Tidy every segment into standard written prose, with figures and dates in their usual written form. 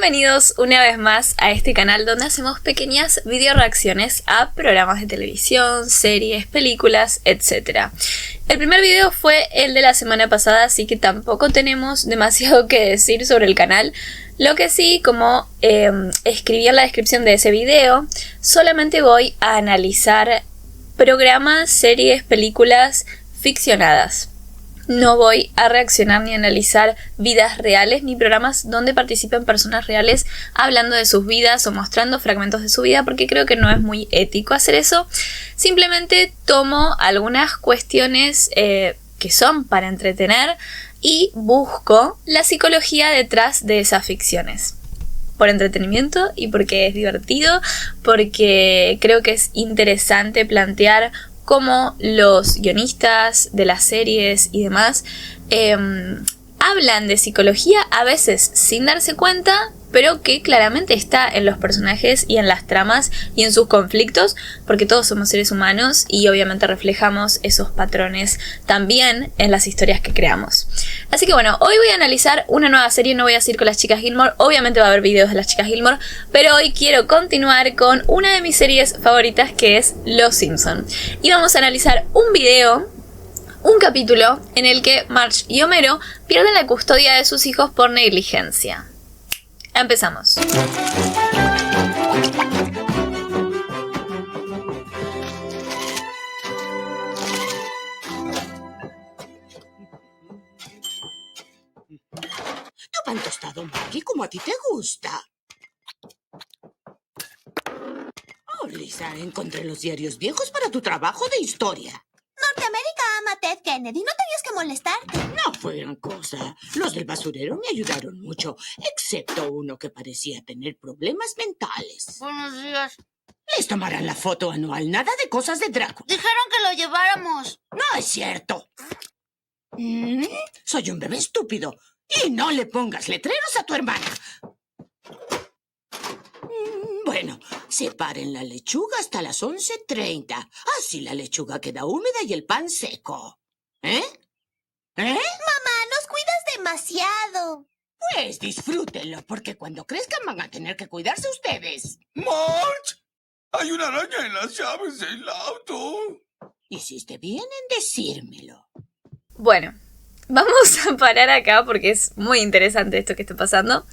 Bienvenidos una vez más a este canal donde hacemos pequeñas video reacciones a programas de televisión, series, películas, etc. El primer video fue el de la semana pasada, así que tampoco tenemos demasiado que decir sobre el canal. Lo que sí, como escribí en la descripción de ese video, solamente voy a analizar programas, series, películas ficcionadas. No voy a reaccionar ni analizar vidas reales ni programas donde participen personas reales hablando de sus vidas o mostrando fragmentos de su vida, porque creo que no es muy ético hacer eso. Simplemente tomo algunas cuestiones que son para entretener y busco la psicología detrás de esas ficciones. Por entretenimiento y porque es divertido, porque creo que es interesante plantear cómo los guionistas de las series y demás hablan de psicología, a veces sin darse cuenta, pero que claramente está en los personajes y en las tramas y en sus conflictos, porque todos somos seres humanos y obviamente reflejamos esos patrones también en las historias que creamos. Así que bueno, hoy voy a analizar una nueva serie, no voy a seguir con las chicas Gilmore, obviamente va a haber videos de las chicas Gilmore, pero hoy quiero continuar con una de mis series favoritas, que es Los Simpson. Y vamos a analizar un video, un capítulo en el que Marge y Homero pierden la custodia de sus hijos por negligencia. Empezamos. ¿Tú pan tostado, Maggie, como a ti te gusta? Oh, Lisa, encontré los diarios viejos para tu trabajo de historia. Norteamérica ama a Ted Kennedy. No tenías que molestarte. No fue gran cosa. Los del basurero me ayudaron mucho, excepto uno que parecía tener problemas mentales. Buenos días. Les tomarán la foto anual. Nada de cosas de Drácula. Dijeron que lo lleváramos. No es cierto. Soy un bebé estúpido. Y no le pongas letreros a tu hermana. Bueno, separen la lechuga hasta las 11:30. Así la lechuga queda húmeda y el pan seco. ¿Eh? Mamá, nos cuidas demasiado. Pues disfrútenlo, porque cuando crezcan van a tener que cuidarse ustedes. ¡Marge! ¡Hay una araña en las llaves del auto! Hiciste bien en decírmelo. Bueno, vamos a parar acá porque es muy interesante esto que está pasando.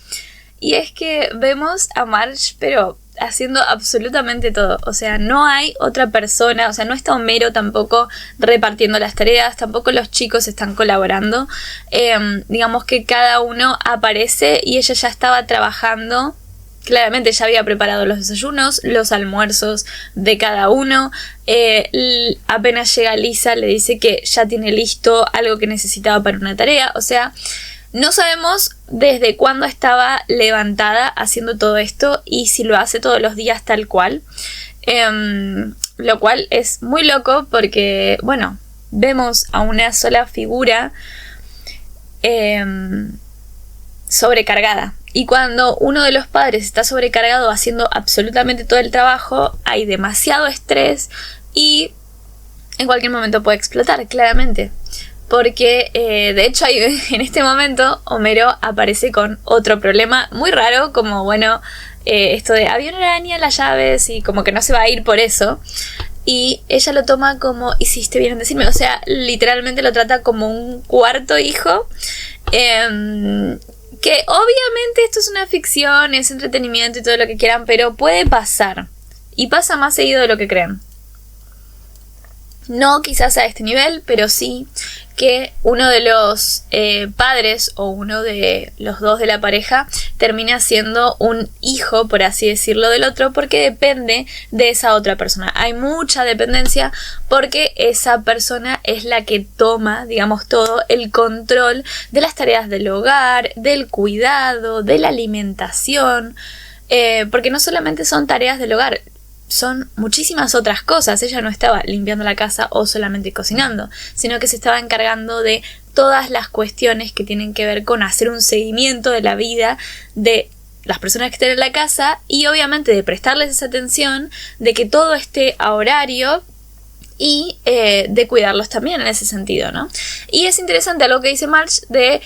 Y es que vemos a Marge, pero haciendo absolutamente todo. O sea, no hay otra persona, o sea, no está Homero tampoco repartiendo las tareas, tampoco los chicos están colaborando. Digamos que cada uno aparece y ella ya estaba trabajando. Claramente ya había preparado los desayunos, los almuerzos de cada uno. Apenas llega Lisa, le dice que ya tiene listo algo que necesitaba para una tarea. O sea, no sabemos desde cuándo estaba levantada haciendo todo esto y si lo hace todos los días tal cual. Lo cual es muy loco porque, bueno, vemos a una sola figura sobrecargada. Y cuando uno de los padres está sobrecargado haciendo absolutamente todo el trabajo, hay demasiado estrés y en cualquier momento puede explotar, claramente. Porque de hecho en este momento Homero aparece con otro problema muy raro, como bueno, esto de había una araña en las llaves y como que no se va a ir por eso. Y ella lo toma como hiciste bien en decirme, o sea, literalmente lo trata como un cuarto hijo. Que obviamente esto es una ficción, es entretenimiento y todo lo que quieran, pero puede pasar. Y pasa más seguido de lo que creen. No quizás a este nivel, pero sí que uno de los padres o uno de los dos de la pareja termina siendo un hijo, por así decirlo, del otro, porque depende de esa otra persona. Hay mucha dependencia porque esa persona es la que toma, digamos, todo el control de las tareas del hogar, del cuidado, de la alimentación, porque no solamente son tareas del hogar, son muchísimas otras cosas. Ella no estaba limpiando la casa o solamente cocinando, sino que se estaba encargando de todas las cuestiones que tienen que ver con hacer un seguimiento de la vida de las personas que están en la casa y obviamente de prestarles esa atención, de que todo esté a horario y de cuidarlos también en ese sentido, ¿no? Y es interesante algo que dice Marge de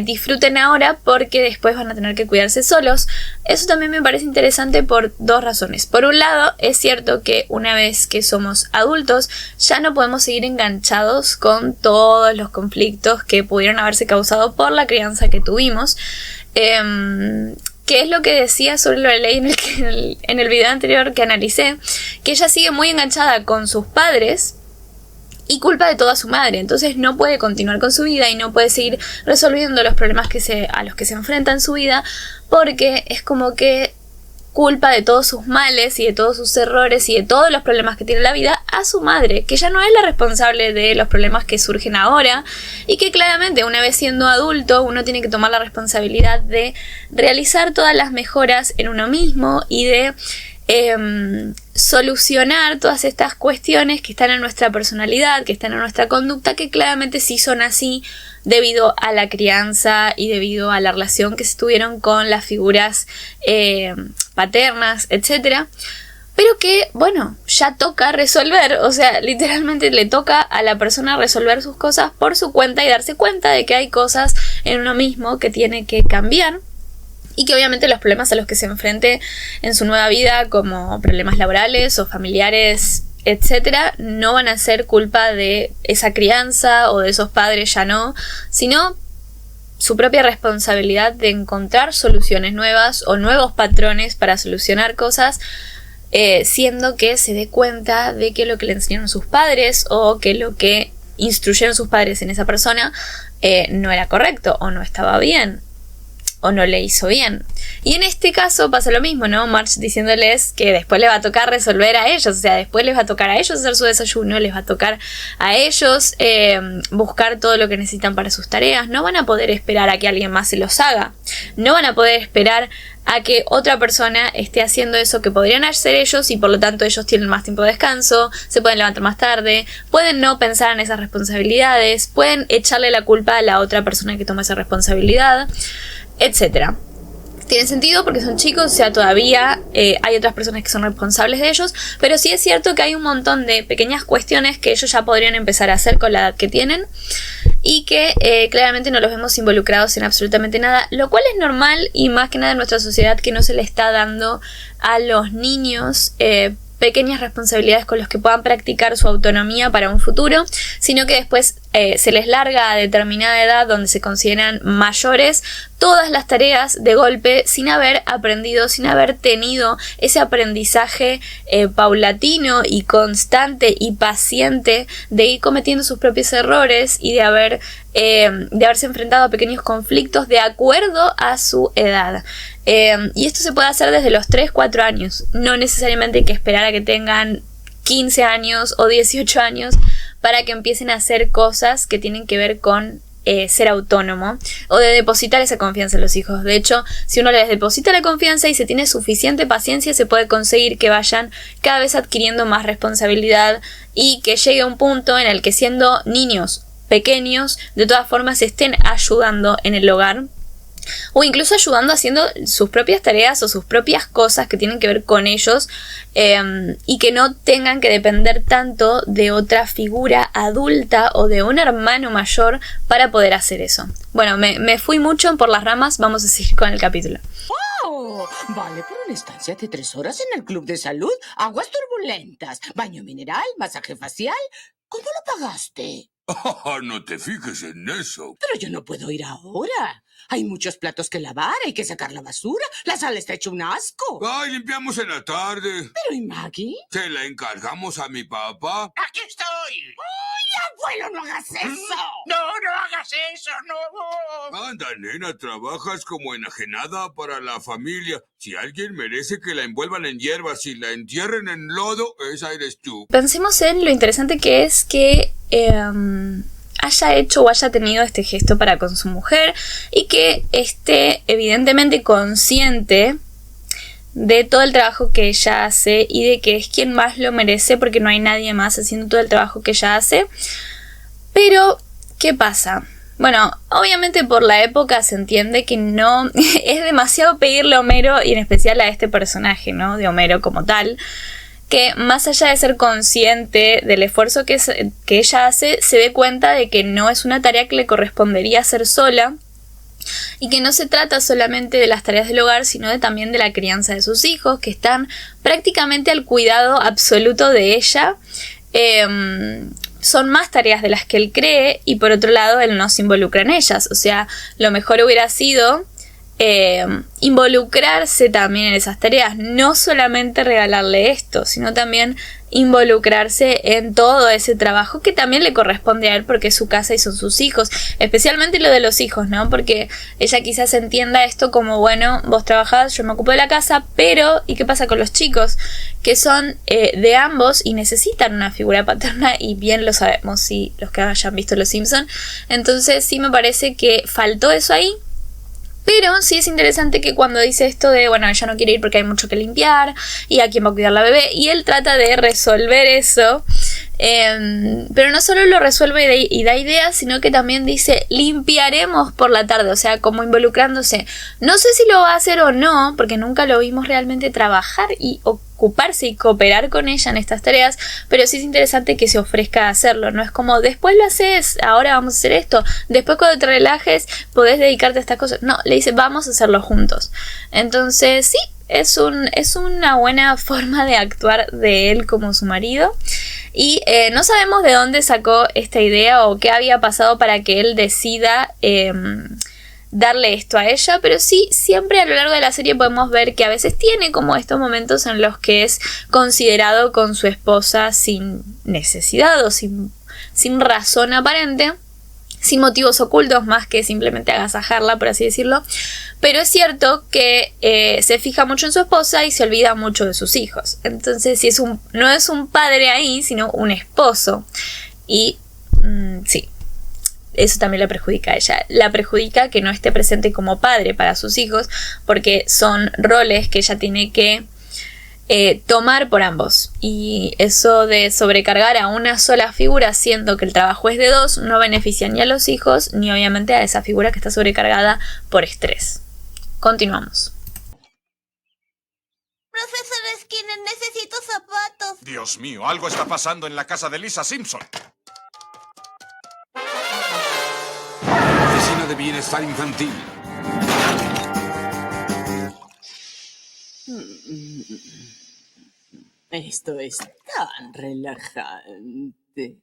disfruten ahora porque después van a tener que cuidarse solos. Eso también me parece interesante por dos razones. Por un lado, es cierto que una vez que somos adultos ya no podemos seguir enganchados con todos los conflictos que pudieron haberse causado por la crianza que tuvimos. Que es lo que decía sobre Lorelai en el video anterior que analicé, que ella sigue muy enganchada con sus padres y culpa de todo a su madre, entonces no puede continuar con su vida y no puede seguir resolviendo los problemas a los que se enfrenta en su vida, porque es como que culpa de todos sus males y de todos sus errores y de todos los problemas que tiene la vida a su madre, que ya no es la responsable de los problemas que surgen ahora y que claramente una vez siendo adulto uno tiene que tomar la responsabilidad de realizar todas las mejoras en uno mismo y de solucionar todas estas cuestiones que están en nuestra personalidad, que están en nuestra conducta, que claramente sí son así debido a la crianza y debido a la relación que se tuvieron con las figuras paternas, etc. Pero que, bueno, ya toca resolver, o sea, literalmente le toca a la persona resolver sus cosas por su cuenta y darse cuenta de que hay cosas en uno mismo que tiene que cambiar. Y que obviamente los problemas a los que se enfrente en su nueva vida, como problemas laborales o familiares, etcétera, no van a ser culpa de esa crianza o de esos padres, ya no, sino su propia responsabilidad de encontrar soluciones nuevas o nuevos patrones para solucionar cosas, siendo que se dé cuenta de que lo que le enseñaron sus padres o que lo que instruyeron sus padres en esa persona no era correcto o no estaba bien o no le hizo bien. Y en este caso pasa lo mismo, ¿no? Marge diciéndoles que después les va a tocar resolver a ellos, o sea, después les va a tocar a ellos hacer su desayuno, les va a tocar a ellos buscar todo lo que necesitan para sus tareas. No van a poder esperar a que alguien más se los haga, no van a poder esperar a que otra persona esté haciendo eso que podrían hacer ellos y por lo tanto ellos tienen más tiempo de descanso, se pueden levantar más tarde, pueden no pensar en esas responsabilidades, pueden echarle la culpa a la otra persona que toma esa responsabilidad, etcétera. Tiene sentido porque son chicos, o sea, todavía hay otras personas que son responsables de ellos, pero sí es cierto que hay un montón de pequeñas cuestiones que ellos ya podrían empezar a hacer con la edad que tienen y que claramente no los vemos involucrados en absolutamente nada, lo cual es normal y más que nada en nuestra sociedad que no se le está dando a los niños pequeñas responsabilidades con los que puedan practicar su autonomía para un futuro, sino que después se les larga a determinada edad donde se consideran mayores todas las tareas de golpe sin haber aprendido, sin haber tenido ese aprendizaje paulatino y constante y paciente de ir cometiendo sus propios errores y de haberse enfrentado a pequeños conflictos de acuerdo a su edad. Y esto se puede hacer desde los 3-4 años, no necesariamente hay que esperar a que tengan 15 años o 18 años para que empiecen a hacer cosas que tienen que ver con ser autónomo o de depositar esa confianza en los hijos. De hecho, si uno les deposita la confianza y se tiene suficiente paciencia, se puede conseguir que vayan cada vez adquiriendo más responsabilidad y que llegue un punto en el que siendo niños pequeños, de todas formas estén ayudando en el hogar o incluso ayudando haciendo sus propias tareas o sus propias cosas que tienen que ver con ellos y que no tengan que depender tanto de otra figura adulta o de un hermano mayor para poder hacer eso. Bueno, me fui mucho por las ramas, vamos a seguir con el capítulo. ¡Oh! Vale por una estancia de 3 horas en el club de salud, aguas turbulentas, baño mineral, masaje facial. ¿Cómo lo pagaste? No te fijes en eso. Pero yo no puedo ir ahora. Hay muchos platos que lavar, hay que sacar la basura. La sala está hecha un asco. Ay, limpiamos en la tarde. ¿Pero y Maggie? Se la encargamos a mi papá. ¡Aquí estoy! ¡Ay, abuelo, no hagas eso! ¡No, no hagas eso! ¡No! Anda, nena, trabajas como enajenada para la familia. Si alguien merece que la envuelvan en hierbas y la entierren en lodo, esa eres tú. Pensemos en lo interesante que es que haya hecho o haya tenido este gesto para con su mujer y que esté evidentemente consciente de todo el trabajo que ella hace y de que es quien más lo merece porque no hay nadie más haciendo todo el trabajo que ella hace. Pero, ¿qué pasa? Bueno, obviamente por la época se entiende que no es demasiado pedirle a Homero y en especial a este personaje, ¿no? De Homero como tal. que más allá de ser consciente del esfuerzo que ella hace, se dé cuenta de que no es una tarea que le correspondería hacer sola y que no se trata solamente de las tareas del hogar, sino también de la crianza de sus hijos, que están prácticamente al cuidado absoluto de ella. Son más tareas de las que él cree y por otro lado él no se involucra en ellas. O sea, lo mejor hubiera sido involucrarse también en esas tareas, no solamente regalarle esto, sino también involucrarse en todo ese trabajo que también le corresponde a él porque es su casa y son sus hijos, especialmente lo de los hijos, ¿no? Porque ella quizás entienda esto como, bueno, vos trabajás, yo me ocupo de la casa, pero ¿y qué pasa con los chicos? Que son de ambos y necesitan una figura paterna, y bien lo sabemos si los que hayan visto Los Simpson. Entonces sí me parece que faltó eso ahí. Pero sí es interesante que cuando dice esto de, bueno, ella no quiere ir porque hay mucho que limpiar y a quién va a cuidar la bebé, y él trata de resolver eso, pero no solo lo resuelve y da ideas, sino que también dice, limpiaremos por la tarde, o sea, como involucrándose. No sé si lo va a hacer o no, porque nunca lo vimos realmente trabajar y ocuparse y cooperar con ella en estas tareas, pero sí es interesante que se ofrezca a hacerlo. No es como, después lo haces, ahora vamos a hacer esto, después cuando te relajes podés dedicarte a estas cosas. No, le dice, vamos a hacerlo juntos. Entonces sí, es una buena forma de actuar de él como su marido. Y no sabemos de dónde sacó esta idea o qué había pasado para que él decida darle esto a ella, pero sí, siempre a lo largo de la serie podemos ver que a veces tiene como estos momentos en los que es considerado con su esposa sin necesidad o sin razón aparente, sin motivos ocultos más que simplemente agasajarla, por así decirlo. Pero es cierto que se fija mucho en su esposa y se olvida mucho de sus hijos. Entonces no es un padre ahí, sino un esposo. Y sí, eso también la perjudica a ella. La perjudica que no esté presente como padre para sus hijos, porque son roles que ella tiene que tomar por ambos. Y eso de sobrecargar a una sola figura, siendo que el trabajo es de dos, no beneficia ni a los hijos, ni obviamente a esa figura que está sobrecargada por estrés. Continuamos. Profesor Skinner, necesito zapatos. Dios mío, algo está pasando en la casa de Lisa Simpson. Oficina de Bienestar Infantil. Esto es tan relajante.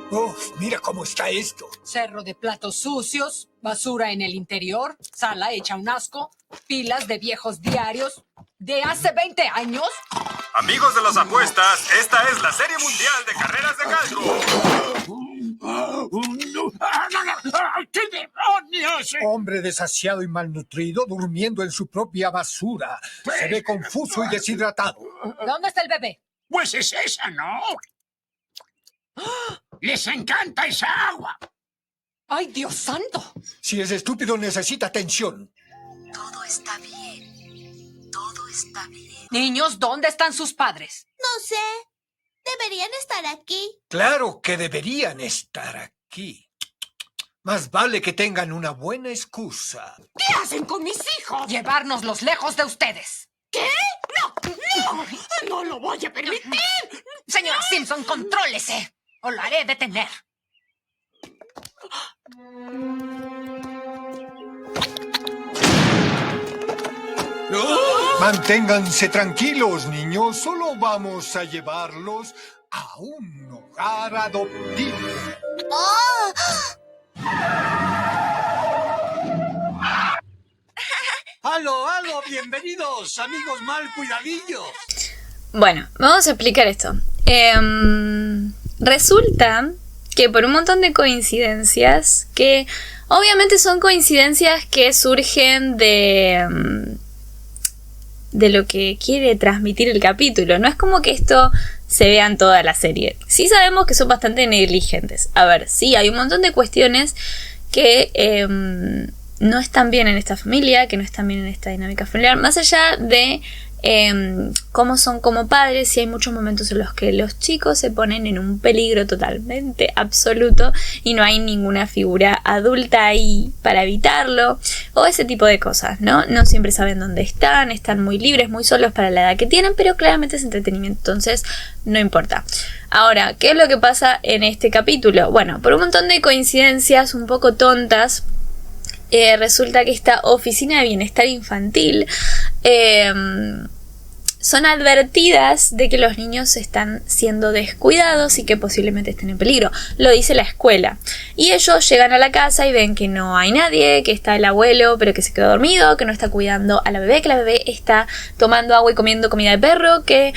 Uf, mira cómo está esto. Cerro de platos sucios, basura en el interior, sala hecha un asco, pilas de viejos diarios de hace 20 años. Amigos de las apuestas, esta es la Serie Mundial de Carreras de Calco. ¡Qué demonios! Hombre desasiado y malnutrido durmiendo en su propia basura. Se ve confuso y deshidratado. ¿Dónde está el bebé? Pues es esa, ¿no? ¡Les encanta esa agua! ¡Ay, Dios santo! Si es estúpido, necesita atención. Todo está bien. Todo está bien. Niños, ¿dónde están sus padres? No sé. Deberían estar aquí. Claro que deberían estar aquí. Más vale que tengan una buena excusa. ¿Qué hacen con mis hijos? Llevárnoslos lejos de ustedes. ¿Qué? ¡No! ¡No lo voy a permitir! Señora Simpson, contrólese, o lo haré detener. Manténganse tranquilos, niños. Solo vamos a llevarlos a un hogar adoptivo. ¡Oh! ¡Aló! ¡Bienvenidos, amigos mal cuidadillos! Bueno, vamos a explicar esto. Resulta que por un montón de coincidencias, que obviamente son coincidencias que surgen de lo que quiere transmitir el capítulo. No es como que esto se vea en toda la serie. Sí sabemos que son bastante negligentes. A ver, sí, hay un montón de cuestiones que no están bien en esta familia, que no están bien en esta dinámica familiar, más allá de cómo son como padres, y hay muchos momentos en los que los chicos se ponen en un peligro totalmente absoluto y no hay ninguna figura adulta ahí para evitarlo, o ese tipo de cosas, ¿no? No siempre saben dónde están muy libres, muy solos para la edad que tienen, pero claramente es entretenimiento, entonces no importa. Ahora, ¿qué es lo que pasa en este capítulo? Bueno, por un montón de coincidencias un poco tontas, resulta que esta oficina de bienestar infantil son advertidas de que los niños están siendo descuidados y que posiblemente estén en peligro. Lo dice la escuela. Y ellos llegan a la casa y ven que no hay nadie, que está el abuelo pero que se quedó dormido, que no está cuidando a la bebé, que la bebé está tomando agua y comiendo comida de perro, que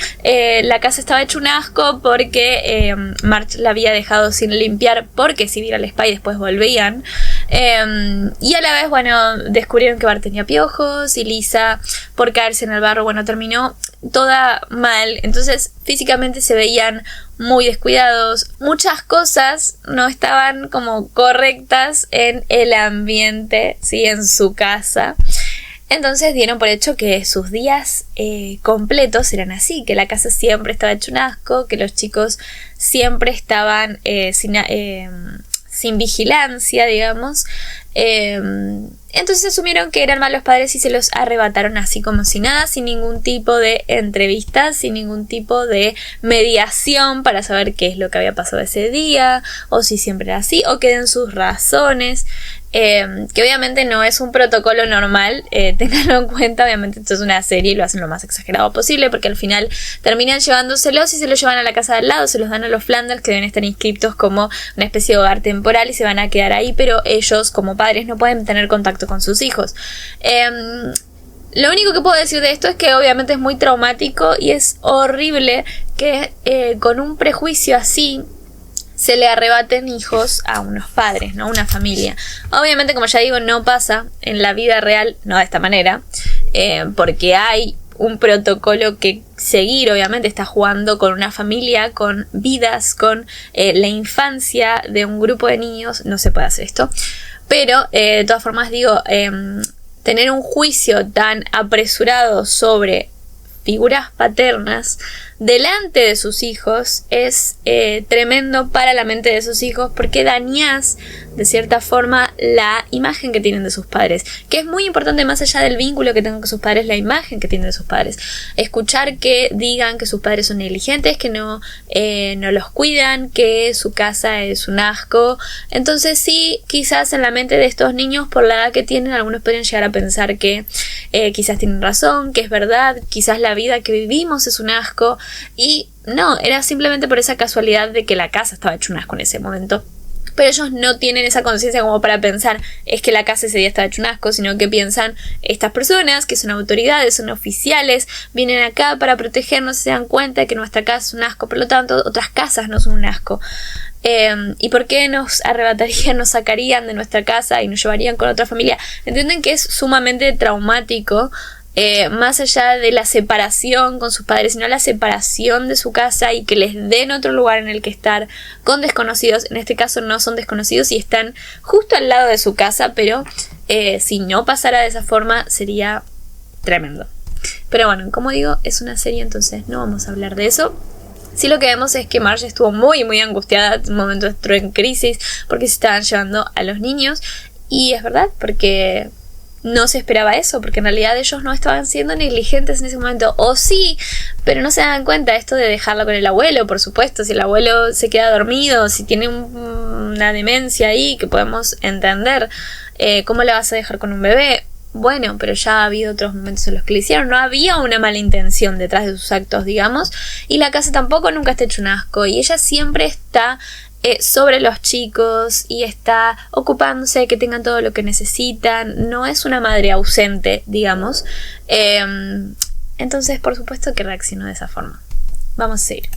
la casa estaba hecho un asco porque Marge la había dejado sin limpiar porque si iba al spa y después volvían. Y a la vez, bueno, descubrieron que Bart tenía piojos y Lisa, por caerse en el barro, bueno, terminó toda mal. Entonces físicamente se veían muy descuidados. Muchas cosas no estaban como correctas en el ambiente, ¿sí? En su casa. Entonces dieron por hecho que sus días completos eran así, que la casa siempre estaba hecho un asco, que los chicos siempre estaban sin vigilancia, digamos. Entonces asumieron que eran malos padres y se los arrebataron así como si nada, sin ningún tipo de entrevista, sin ningún tipo de mediación para saber qué es lo que había pasado ese día, o si siempre era así, o qué den sus razones. Que obviamente no es un protocolo normal, ténganlo en cuenta, obviamente esto es una serie y lo hacen lo más exagerado posible porque al final terminan llevándoselos y se los llevan a la casa de al lado, se los dan a los Flanders que deben estar inscriptos como una especie de hogar temporal y se van a quedar ahí, pero ellos como padres no pueden tener contacto con sus hijos. Lo único que puedo decir de esto es que obviamente es muy traumático y es horrible que con un prejuicio así se le arrebaten hijos a unos padres, ¿no? Una familia. Obviamente, como ya digo, no pasa en la vida real, no de esta manera, porque hay un protocolo que seguir, obviamente está jugando con una familia, con vidas, con la infancia de un grupo de niños, no se puede hacer esto. Pero, de todas formas, digo, tener un juicio tan apresurado sobre figuras paternas delante de sus hijos es tremendo para la mente de esos hijos, porque dañás de cierta forma la imagen que tienen de sus padres, que es muy importante más allá del vínculo que tengan con sus padres, la imagen que tienen de sus padres. Escuchar que digan que sus padres son negligentes, que no los cuidan, que su casa es un asco. Entonces sí, quizás en la mente de estos niños, por la edad que tienen, algunos pueden llegar a pensar que quizás tienen razón, que es verdad, quizás la vida que vivimos es un asco. Y no, era simplemente por esa casualidad de que la casa estaba hecho un asco en ese momento. Pero ellos no tienen esa conciencia como para pensar es que la casa ese día estaba hecho un asco, sino que piensan estas personas que son autoridades, son oficiales, vienen acá para protegernos y se dan cuenta de que nuestra casa es un asco, por lo tanto otras casas no son un asco. ¿Y por qué nos arrebatarían, nos sacarían de nuestra casa y nos llevarían con otra familia? Entienden que es sumamente traumático. Más allá de la separación con sus padres, sino la separación de su casa y que les den otro lugar en el que estar con desconocidos. En este caso no son desconocidos y están justo al lado de su casa, pero si no pasara de esa forma sería tremendo. Pero bueno, como digo, es una serie, entonces no vamos a hablar de eso. Sí, lo que vemos es que Marge estuvo muy muy angustiada, en un momento entró en crisis porque se estaban llevando a los niños, y es verdad, porque no se esperaba eso, porque en realidad ellos no estaban siendo negligentes en ese momento, o sí, pero no se dan cuenta de esto de dejarlo con el abuelo. Por supuesto, si el abuelo se queda dormido, si tiene una demencia ahí que podemos entender, ¿cómo le vas a dejar con un bebé? Bueno, pero ya ha habido otros momentos en los que le hicieron, no había una mala intención detrás de sus actos, digamos, y la casa tampoco nunca está hecho un asco, y ella siempre está sobre los chicos y está ocupándose de que tengan todo lo que necesitan. No es una madre ausente, digamos. Entonces, por supuesto que reaccionó de esa forma. Vamos a seguir.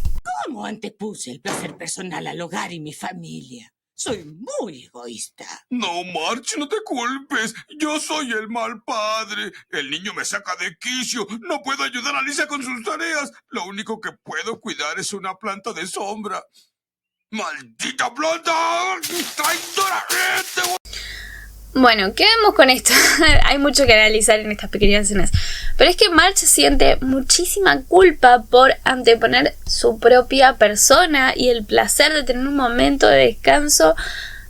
¿Cómo antepuse el placer personal al hogar y mi familia? Soy muy egoísta. No, Marge, no te culpes. Yo soy el mal padre. El niño me saca de quicio. No puedo ayudar a Lisa con sus tareas. Lo único que puedo cuidar es una planta de sombra. ¡Maldita planta! ¡Traidora! Bueno, ¿qué vemos con esto? Hay mucho que analizar en estas pequeñas escenas. Pero es que Marge siente muchísima culpa por anteponer su propia persona y el placer de tener un momento de descanso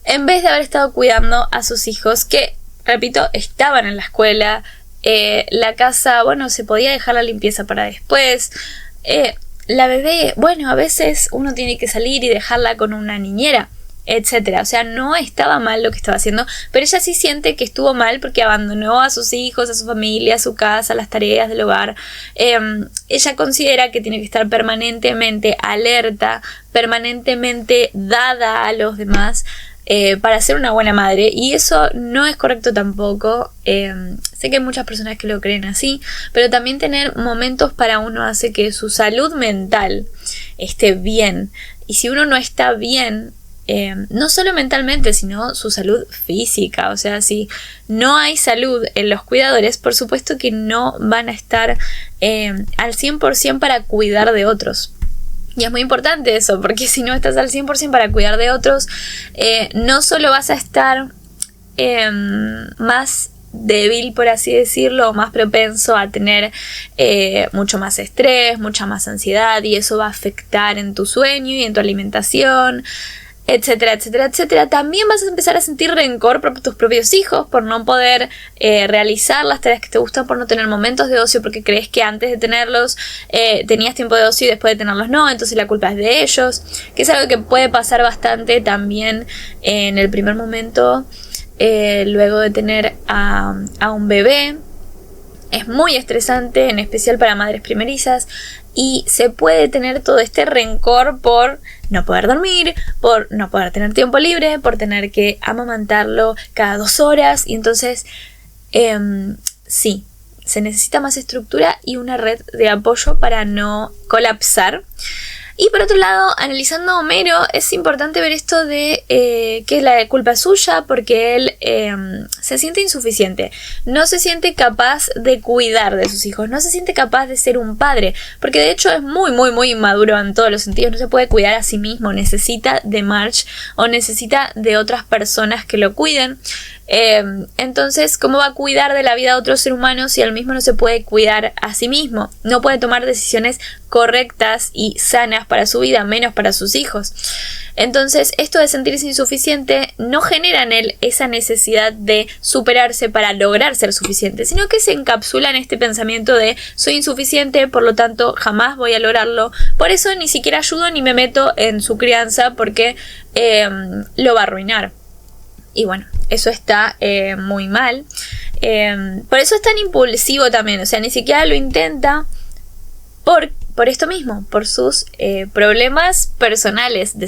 en vez de haber estado cuidando a sus hijos que, repito, estaban en la escuela. La casa, bueno, se podía dejar la limpieza para después. La bebé, bueno, a veces uno tiene que salir y dejarla con una niñera, etcétera. O sea, no estaba mal lo que estaba haciendo, pero ella sí siente que estuvo mal porque abandonó a sus hijos, a su familia, a su casa, las tareas del hogar. Ella considera que tiene que estar permanentemente alerta, permanentemente dada a los demás, para ser una buena madre, y eso no es correcto tampoco. Sé que hay muchas personas que lo creen así, pero también tener momentos para uno hace que su salud mental esté bien, y si uno no está bien, no solo mentalmente, sino su salud física, o sea, si no hay salud en los cuidadores, por supuesto que no van a estar al 100% para cuidar de otros. Y es muy importante eso, porque si no estás al 100% para cuidar de otros, no solo vas a estar más débil, por así decirlo, o más propenso a tener mucho más estrés, mucha más ansiedad, y eso va a afectar en tu sueño y en tu alimentación, etcétera, etcétera, etcétera. También vas a empezar a sentir rencor por tus propios hijos, por no poder realizar las tareas que te gustan, por no tener momentos de ocio, porque crees que antes de tenerlos tenías tiempo de ocio y después de tenerlos no, entonces la culpa es de ellos, que es algo que puede pasar bastante también en el primer momento, luego de tener a un bebé. Es muy estresante, en especial para madres primerizas, y se puede tener todo este rencor por no poder dormir, por no poder tener tiempo libre, por tener que amamantarlo cada 2 horas, y entonces sí, se necesita más estructura y una red de apoyo para no colapsar. Y por otro lado, analizando a Homero, es importante ver esto de que la culpa es suya, porque él se siente insuficiente, no se siente capaz de cuidar de sus hijos, no se siente capaz de ser un padre, porque de hecho es muy, muy, muy inmaduro en todos los sentidos, no se puede cuidar a sí mismo, necesita de Marge o necesita de otras personas que lo cuiden. Entonces, ¿cómo va a cuidar de la vida de otro ser humano si él mismo no se puede cuidar a sí mismo? No puede tomar decisiones correctas y sanas para su vida, menos para sus hijos. Entonces, esto de sentirse insuficiente no genera en él esa necesidad de superarse para lograr ser suficiente, sino que se encapsula en este pensamiento de soy insuficiente, por lo tanto jamás voy a lograrlo, por eso ni siquiera ayudo ni me meto en su crianza porque lo va a arruinar. Y bueno, eso está muy mal. Por eso es tan impulsivo también. O sea, ni siquiera lo intenta por esto mismo, por sus problemas personales de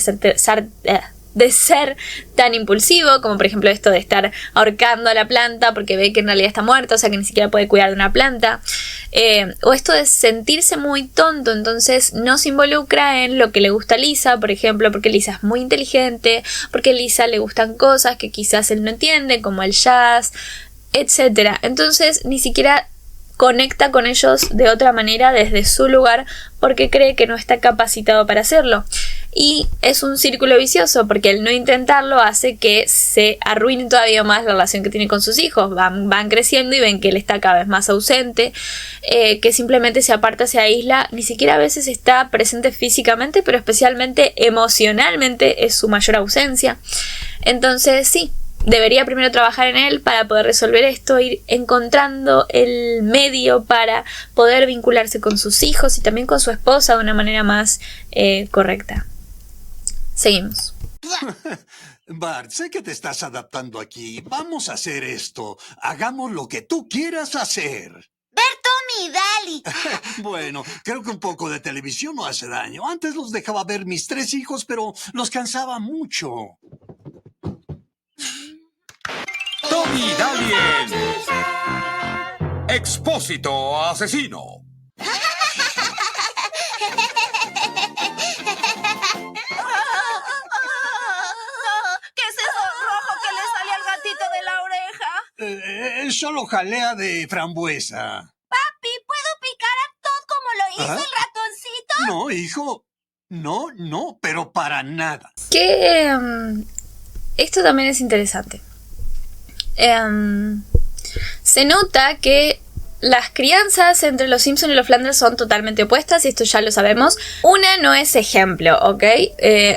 ser tan impulsivo, como por ejemplo esto de estar ahorcando a la planta porque ve que en realidad está muerta, o sea que ni siquiera puede cuidar de una planta, o esto de sentirse muy tonto, entonces no se involucra en lo que le gusta a Lisa, por ejemplo, porque Lisa es muy inteligente, porque a Lisa le gustan cosas que quizás él no entiende, como el jazz, etcétera. Entonces ni siquiera conecta con ellos de otra manera desde su lugar porque cree que no está capacitado para hacerlo. Y es un círculo vicioso porque el no intentarlo hace que se arruine todavía más la relación que tiene con sus hijos. Van creciendo y ven que él está cada vez más ausente, que simplemente se aparta, se aísla, ni siquiera a veces está presente físicamente, pero especialmente emocionalmente es su mayor ausencia. Entonces sí, debería primero trabajar en él para poder resolver esto, ir encontrando el medio para poder vincularse con sus hijos y también con su esposa de una manera más correcta. Seguimos. Bart, sé que te estás adaptando aquí. Vamos a hacer esto. Hagamos lo que tú quieras hacer. Ver Tommy y Daly. Bueno, creo que un poco de televisión no hace daño. Antes los dejaba ver mis 3 hijos, pero los cansaba mucho. Tommy Daly en Expósito Asesino. ¿Qué es eso rojo que le sale al gatito de la oreja? Solo jalea de frambuesa. Papi, ¿puedo picar a Todd como lo hizo el ratoncito? No, hijo. No, pero para nada. Que esto también es interesante. se nota que las crianzas entre los Simpson y los Flanders son totalmente opuestas y esto ya lo sabemos. Una no es ejemplo, ¿ok?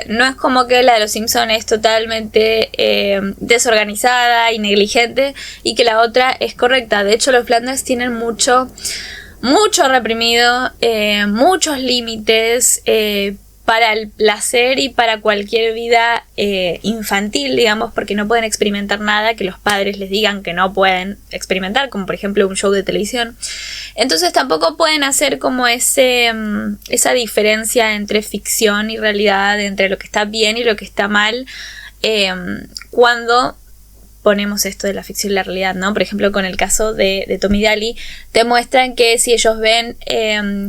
No es como que la de los Simpson es totalmente desorganizada y negligente y que la otra es correcta. De hecho, los Flanders tienen mucho reprimido, muchos límites para el placer y para cualquier vida infantil, digamos, porque no pueden experimentar nada que los padres les digan que no pueden experimentar, como por ejemplo un show de televisión. Entonces tampoco pueden hacer como esa diferencia entre ficción y realidad, entre lo que está bien y lo que está mal, cuando ponemos esto de la ficción y la realidad, ¿no? Por ejemplo, con el caso de Tom y Daly, te muestran que si ellos ven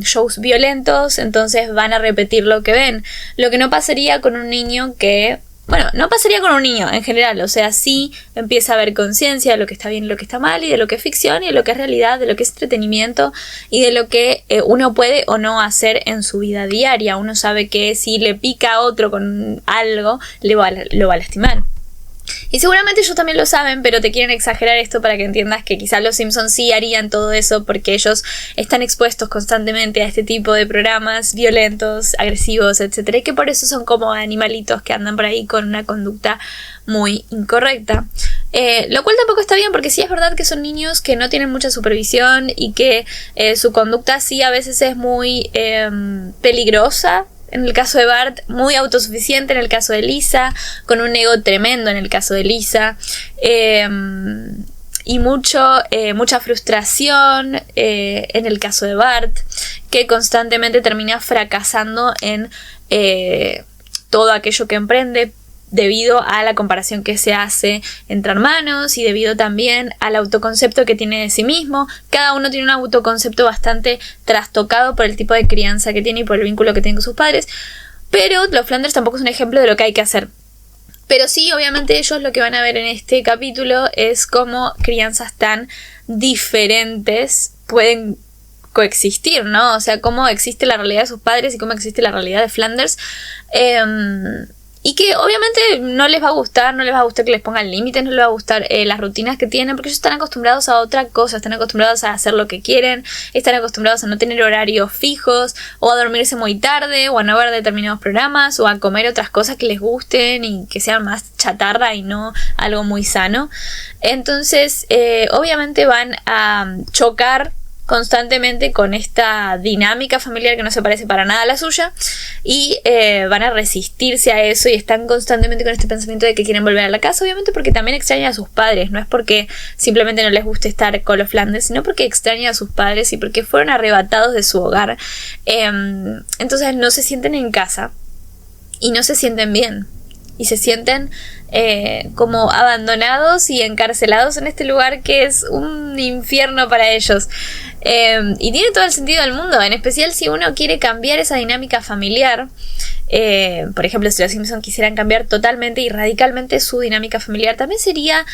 shows violentos, entonces van a repetir lo que ven. Lo que no pasaría con un niño que... Bueno, no pasaría con un niño en general, o sea, sí empieza a haber conciencia de lo que está bien y lo que está mal, y de lo que es ficción y de lo que es realidad, de lo que es entretenimiento y de lo que uno puede o no hacer en su vida diaria. Uno sabe que si le pica a otro con algo, lo va a lastimar. Y seguramente ellos también lo saben, pero te quieren exagerar esto para que entiendas que quizás los Simpsons sí harían todo eso porque ellos están expuestos constantemente a este tipo de programas violentos, agresivos, etcétera, y que por eso son como animalitos que andan por ahí con una conducta muy incorrecta. Lo cual tampoco está bien porque sí es verdad que son niños que no tienen mucha supervisión y que su conducta sí a veces es muy peligrosa. En el caso de Bart, muy autosuficiente en el caso de Lisa, con un ego tremendo en el caso de Lisa, y mucha frustración en el caso de Bart, que constantemente termina fracasando en todo aquello que emprende, debido a la comparación que se hace entre hermanos y debido también al autoconcepto que tiene de sí mismo. Cada uno tiene un autoconcepto bastante trastocado por el tipo de crianza que tiene y por el vínculo que tiene con sus padres, pero los Flanders tampoco es un ejemplo de lo que hay que hacer. Pero sí, obviamente ellos lo que van a ver en este capítulo es cómo crianzas tan diferentes pueden coexistir, ¿no? O sea, cómo existe la realidad de sus padres y cómo existe la realidad de Flanders. Y que obviamente no les va a gustar que les pongan límites, no les va a gustar las rutinas que tienen, porque ellos están acostumbrados a otra cosa, están acostumbrados a hacer lo que quieren, están acostumbrados a no tener horarios fijos, o a dormirse muy tarde, o a no ver determinados programas, o a comer otras cosas que les gusten y que sean más chatarra y no algo muy sano. Entonces, obviamente van a chocar constantemente con esta dinámica familiar que no se parece para nada a la suya y van a resistirse a eso y están constantemente con este pensamiento de que quieren volver a la casa, obviamente porque también extrañan a sus padres, no es porque simplemente no les guste estar con los Flanders, sino porque extrañan a sus padres y porque fueron arrebatados de su hogar. Entonces no se sienten en casa y no se sienten bien y se sienten como abandonados y encarcelados en este lugar que es un infierno para ellos. Y tiene todo el sentido del mundo, en especial si uno quiere cambiar esa dinámica familiar. Por ejemplo, si los Simpsons quisieran cambiar totalmente y radicalmente su dinámica familiar, también sería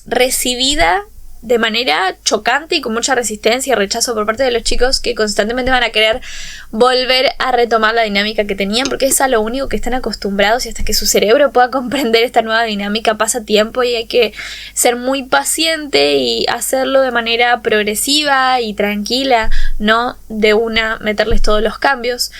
recibida de manera chocante y con mucha resistencia y rechazo por parte de los chicos, que constantemente van a querer volver a retomar la dinámica que tenían, porque es a lo único que están acostumbrados, y hasta que su cerebro pueda comprender esta nueva dinámica pasa tiempo y hay que ser muy paciente y hacerlo de manera progresiva y tranquila, no de una meterles todos los cambios.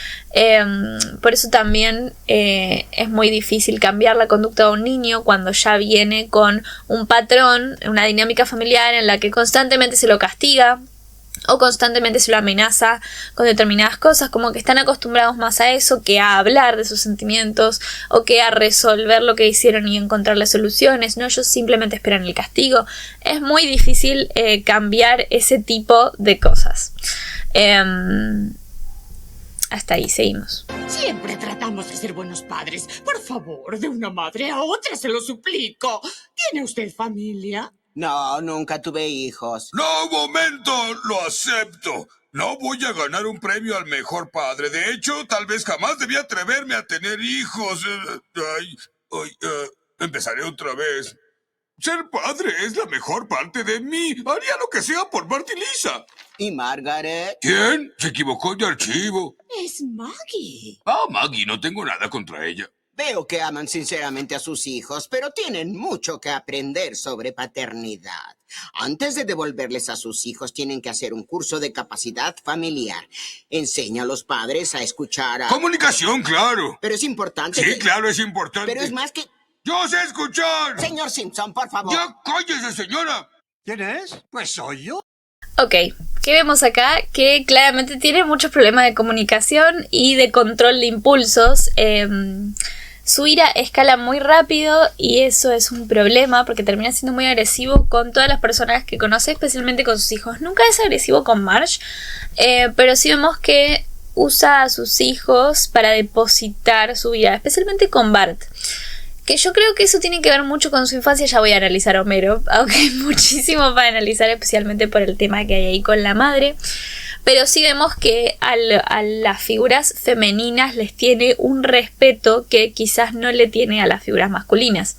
Por eso también es muy difícil cambiar la conducta de un niño cuando ya viene con un patrón, una dinámica familiar en la que constantemente se lo castiga o constantemente se lo amenaza con determinadas cosas, como que están acostumbrados más a eso que a hablar de sus sentimientos o que a resolver lo que hicieron y encontrarle soluciones, ¿no? Ellos simplemente esperan el castigo. Es muy difícil cambiar ese tipo de cosas. Hasta ahí, seguimos. Siempre tratamos de ser buenos padres. Por favor, de una madre a otra se lo suplico. ¿Tiene usted familia? No, nunca tuve hijos. No, momento, lo acepto. No voy a ganar un premio al mejor padre. De hecho, tal vez jamás debí atreverme a tener hijos. Empezaré otra vez. Ser padre es la mejor parte de mí. Haría lo que sea por Bart y Lisa. ¿Y Margaret? ¿Quién? Se equivocó de archivo. Es Maggie. Maggie, no tengo nada contra ella. Veo que aman sinceramente a sus hijos, pero tienen mucho que aprender sobre paternidad. Antes de devolverles a sus hijos, tienen que hacer un curso de capacidad familiar. Enseña a los padres a escuchar a... Comunicación, claro. Pero es importante Sí, que... claro, es importante. Pero es más que... ¡Yo sé escuchar! Señor Simpson, por favor. ¡Ya cállese, señora! ¿Quién es? Pues soy yo. Ok, ¿qué vemos acá? Que claramente tiene muchos problemas de comunicación y de control de impulsos. Su ira escala muy rápido y eso es un problema porque termina siendo muy agresivo con todas las personas que conoce, especialmente con sus hijos. Nunca es agresivo con Marge, pero sí vemos que usa a sus hijos para depositar su ira, especialmente con Bart. Que yo creo que eso tiene que ver mucho con su infancia. Ya voy a analizar a Homero, aunque hay muchísimo para analizar, especialmente por el tema que hay ahí con la madre. Pero sí vemos que a las figuras femeninas les tiene un respeto que quizás no le tiene a las figuras masculinas.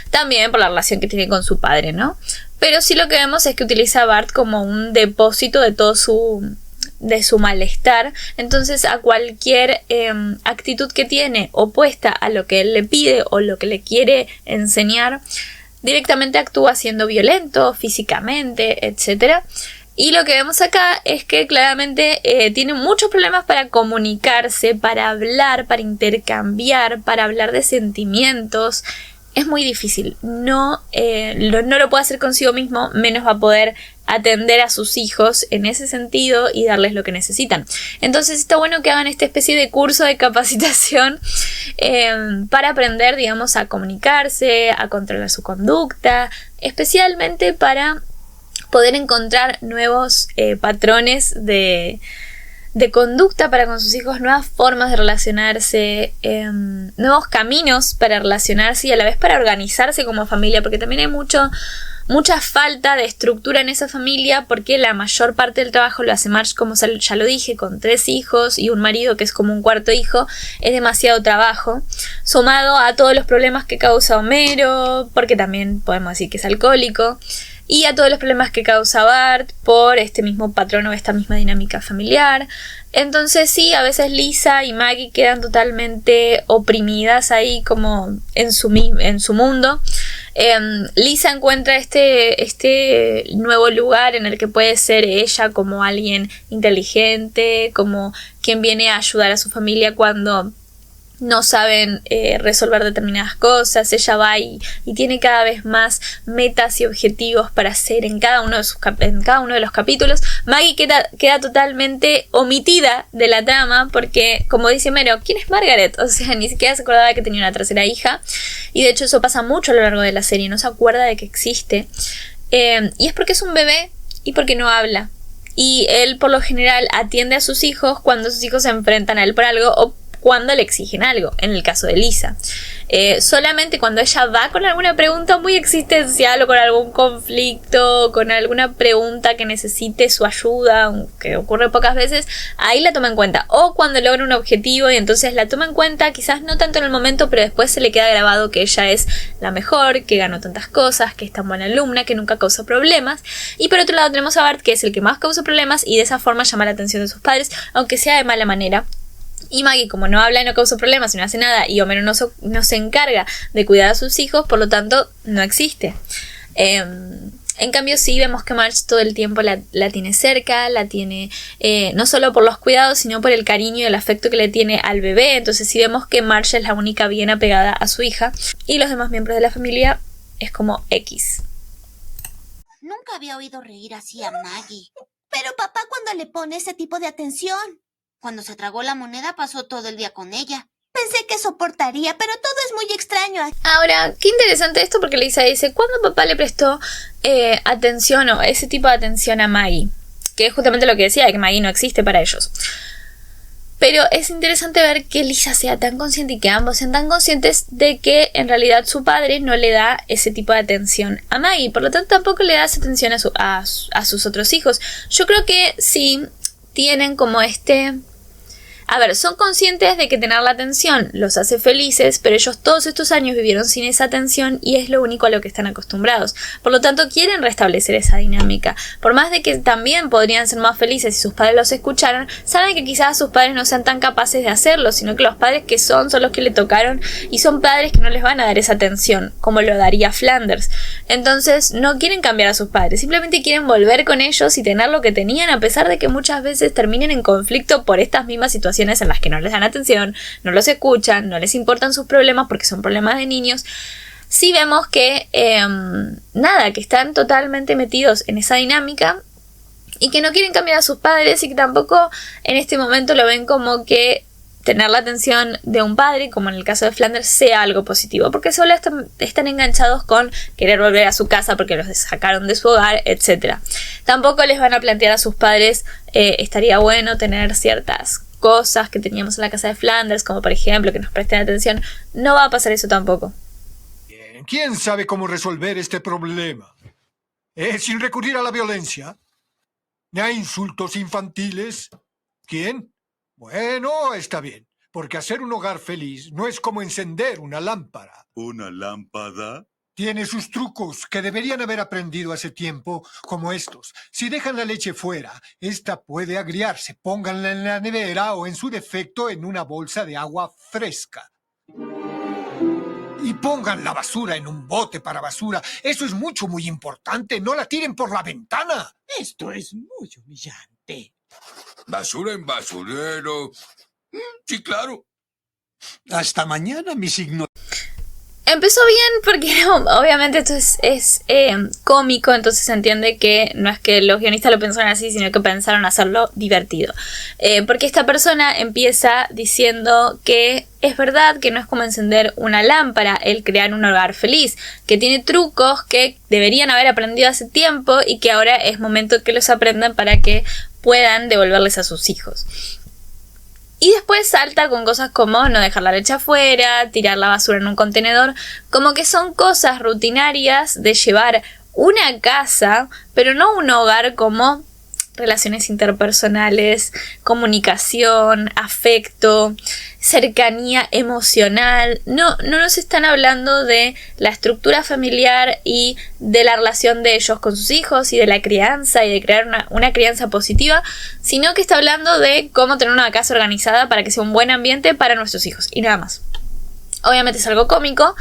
También por la relación que tiene con su padre, ¿no? Pero sí lo que vemos es que utiliza a Bart como un depósito de todo de su malestar. Entonces a cualquier actitud que tiene opuesta a lo que él le pide o lo que le quiere enseñar, directamente actúa siendo violento físicamente, etc. Y lo que vemos acá es que claramente tiene muchos problemas para comunicarse, para hablar, para intercambiar, para hablar de sentimientos. Es muy difícil. No lo puede hacer consigo mismo, menos va a poder atender a sus hijos en ese sentido y darles lo que necesitan. Entonces está bueno que hagan esta especie de curso de capacitación para aprender, digamos, a comunicarse, a controlar su conducta, especialmente para poder encontrar nuevos patrones de conducta para con sus hijos, nuevas formas de relacionarse, nuevos caminos para relacionarse y a la vez para organizarse como familia, porque también hay mucha falta de estructura en esa familia, porque la mayor parte del trabajo lo hace Marge, como ya lo dije, con 3 hijos y un marido que es como un cuarto hijo. Es demasiado trabajo, sumado a todos los problemas que causa Homero, porque también podemos decir que es alcohólico, y a todos los problemas que causa Bart por este mismo patrón o esta misma dinámica familiar. Entonces sí, a veces Lisa y Maggie quedan totalmente oprimidas ahí como en su mundo. Lisa encuentra este nuevo lugar en el que puede ser ella como alguien inteligente, como quien viene a ayudar a su familia cuando no saben resolver determinadas cosas. Ella va y tiene cada vez más metas y objetivos para hacer en cada uno de los capítulos. Maggie queda totalmente omitida de la trama porque, como dice Homero, ¿quién es Margaret? O sea, ni siquiera se acordaba que tenía una tercera hija, y de hecho eso pasa mucho a lo largo de la serie, no se acuerda de que existe, y es porque es un bebé y porque no habla, y él por lo general atiende a sus hijos cuando sus hijos se enfrentan a él por algo o cuando le exigen algo, en el caso de Lisa. Solamente cuando ella va con alguna pregunta muy existencial o con algún conflicto, con alguna pregunta que necesite su ayuda, que ocurre pocas veces, ahí la toma en cuenta. O cuando logra un objetivo y entonces la toma en cuenta, quizás no tanto en el momento, pero después se le queda grabado que ella es la mejor, que ganó tantas cosas, que es tan buena alumna, que nunca causa problemas. Y por otro lado tenemos a Bart, que es el que más causa problemas y de esa forma llama la atención de sus padres, aunque sea de mala manera. Y Maggie, como no habla y no causa problemas y no hace nada, y Homero no se encarga de cuidar a sus hijos, por lo tanto no existe. En cambio sí vemos que Marge todo el tiempo la tiene cerca, la tiene no solo por los cuidados, sino por el cariño y el afecto que le tiene al bebé. Entonces sí vemos que Marge es la única bien apegada a su hija, y los demás miembros de la familia es como X. Nunca había oído reír así a Maggie. Pero papá, ¿cuándo le pone ese tipo de atención? Cuando se tragó la moneda pasó todo el día con ella. Pensé que soportaría, pero todo es muy extraño. Ahora, qué interesante esto, porque Lisa dice, ¿cuándo papá le prestó atención o ese tipo de atención a Maggie? Que es justamente lo que decía, que Maggie no existe para ellos. Pero es interesante ver que Lisa sea tan consciente y que ambos sean tan conscientes de que en realidad su padre no le da ese tipo de atención a Maggie. Por lo tanto, tampoco le da esa atención a sus otros hijos. Yo creo que sí tienen como A ver, son conscientes de que tener la atención los hace felices, pero ellos todos estos años vivieron sin esa atención y es lo único a lo que están acostumbrados. Por lo tanto, quieren restablecer esa dinámica. Por más de que también podrían ser más felices si sus padres los escucharan, saben que quizás sus padres no sean tan capaces de hacerlo, sino que los padres que son los que le tocaron y son padres que no les van a dar esa atención, como lo daría Flanders. Entonces, no quieren cambiar a sus padres, simplemente quieren volver con ellos y tener lo que tenían, a pesar de que muchas veces terminen en conflicto por estas mismas situaciones en las que no les dan atención, no los escuchan, no les importan sus problemas porque son problemas de niños. Sí vemos que que están totalmente metidos en esa dinámica y que no quieren cambiar a sus padres y que tampoco en este momento lo ven como que tener la atención de un padre, como en el caso de Flanders, sea algo positivo, porque solo están enganchados con querer volver a su casa porque los sacaron de su hogar, etc. Tampoco les van a plantear a sus padres estaría bueno tener ciertas cosas que teníamos en la casa de Flanders, como por ejemplo que nos presten atención. No va a pasar eso tampoco. Bien, ¿quién sabe cómo resolver este problema? Sin recurrir a la violencia, ni a insultos infantiles. ¿Quién? Bueno, está bien, porque hacer un hogar feliz no es como encender una lámpara. ¿Una lámpara? Tiene sus trucos que deberían haber aprendido hace tiempo, como estos. Si dejan la leche fuera, esta puede agriarse. Pónganla en la nevera o, en su defecto, en una bolsa de agua fresca. Y pongan la basura en un bote para basura. Eso es muy importante. No la tiren por la ventana. Esto es muy humillante. Basura en basurero. Sí, claro. Hasta mañana, mis ignorantes. Empezó bien porque obviamente esto es cómico, entonces se entiende que no es que los guionistas lo pensaron así, sino que pensaron hacerlo divertido. Porque esta persona empieza diciendo que es verdad que no es como encender una lámpara el crear un hogar feliz, que tiene trucos que deberían haber aprendido hace tiempo y que ahora es momento que los aprendan para que puedan devolverles a sus hijos. Y después salta con cosas como no dejar la leche afuera, tirar la basura en un contenedor, como que son cosas rutinarias de llevar una casa, pero no un hogar, como relaciones interpersonales, comunicación, afecto, cercanía emocional. No nos están hablando de la estructura familiar y de la relación de ellos con sus hijos y de la crianza y de crear una crianza positiva, sino que está hablando de cómo tener una casa organizada para que sea un buen ambiente para nuestros hijos y nada más. Obviamente es algo cómico,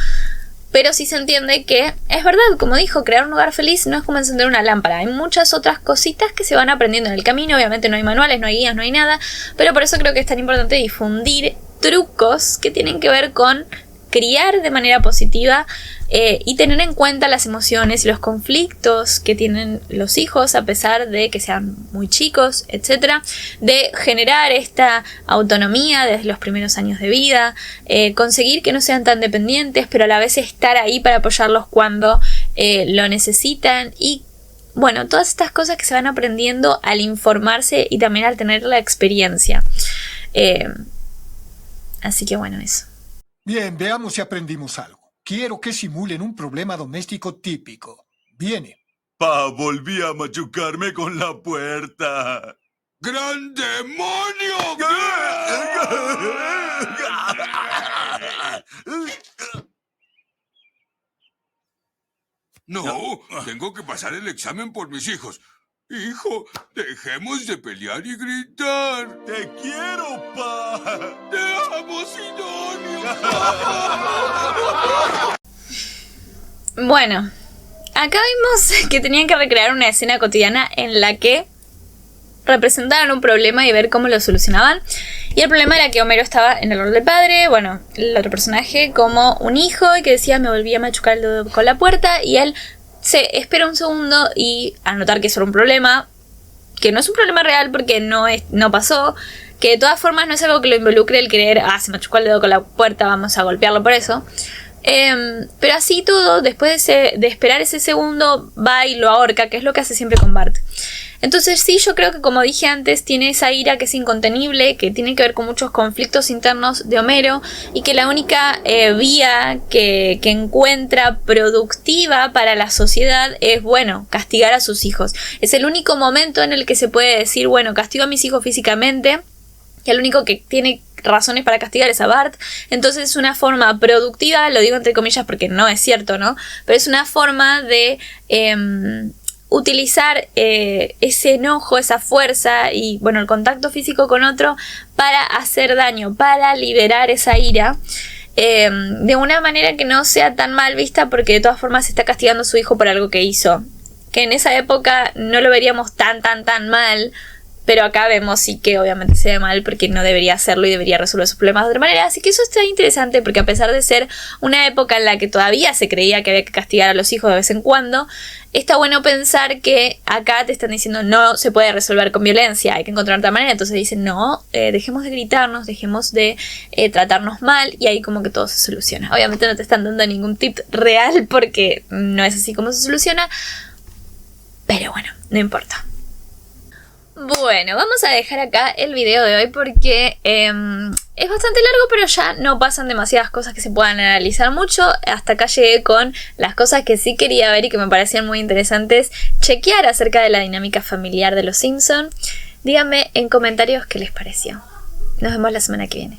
pero sí se entiende que es verdad, como dijo, crear un hogar feliz no es como encender una lámpara. Hay muchas otras cositas que se van aprendiendo en el camino. Obviamente no hay manuales, no hay guías, no hay nada. Pero por eso creo que es tan importante difundir trucos que tienen que ver con criar de manera positiva y tener en cuenta las emociones y los conflictos que tienen los hijos a pesar de que sean muy chicos, etc. De generar esta autonomía desde los primeros años de vida, conseguir que no sean tan dependientes, pero a la vez estar ahí para apoyarlos cuando lo necesitan y bueno, todas estas cosas que se van aprendiendo al informarse y también al tener la experiencia. Así que bueno, eso. Bien, veamos si aprendimos algo. Quiero que simulen un problema doméstico típico. Viene. Volví a machucarme con la puerta. ¡Gran demonio! No, tengo que pasar el examen por mis hijos. Hijo, dejemos de pelear y gritar. Te quiero, pa. Te amo, Sidonio. Bueno, acá vimos que tenían que recrear una escena cotidiana en la que representaran un problema y ver cómo lo solucionaban. Y el problema era que Homero estaba en el rol del padre, bueno, el otro personaje como un hijo y que decía me volví a machucar el dedo con la puerta y él se espera un segundo y al notar que eso era un problema, que no es un problema real porque no pasó, que de todas formas no es algo que lo involucre el querer, se machucó el dedo con la puerta, vamos a golpearlo por eso. Pero así todo, después de esperar ese segundo, va y lo ahorca, que es lo que hace siempre con Bart. Entonces sí, yo creo que como dije antes, tiene esa ira que es incontenible, que tiene que ver con muchos conflictos internos de Homero y que la única vía que encuentra productiva para la sociedad es, bueno, castigar a sus hijos. Es el único momento en el que se puede decir, bueno, castigo a mis hijos físicamente que el único que tiene razones para castigar es a Bart. Entonces es una forma productiva, lo digo entre comillas porque no es cierto, ¿no? Pero es una forma de utilizar ese enojo, esa fuerza y, bueno, el contacto físico con otro para hacer daño, para liberar esa ira. De una manera que no sea tan mal vista, porque de todas formas está castigando a su hijo por algo que hizo. Que en esa época no lo veríamos tan mal, pero acá vemos sí que obviamente se ve mal porque no debería hacerlo y debería resolver sus problemas de otra manera. Así que eso está interesante porque a pesar de ser una época en la que todavía se creía que había que castigar a los hijos de vez en cuando, está bueno pensar que acá te están diciendo no se puede resolver con violencia, hay que encontrar otra manera. Entonces dicen no, dejemos de gritarnos, dejemos de tratarnos mal y ahí como que todo se soluciona. Obviamente no te están dando ningún tip real porque no es así como se soluciona, pero bueno, no importa. Bueno, vamos a dejar acá el video de hoy porque es bastante largo, pero ya no pasan demasiadas cosas que se puedan analizar mucho. Hasta acá llegué con las cosas que sí quería ver y que me parecían muy interesantes chequear acerca de la dinámica familiar de los Simpson. Díganme en comentarios qué les pareció. Nos vemos la semana que viene.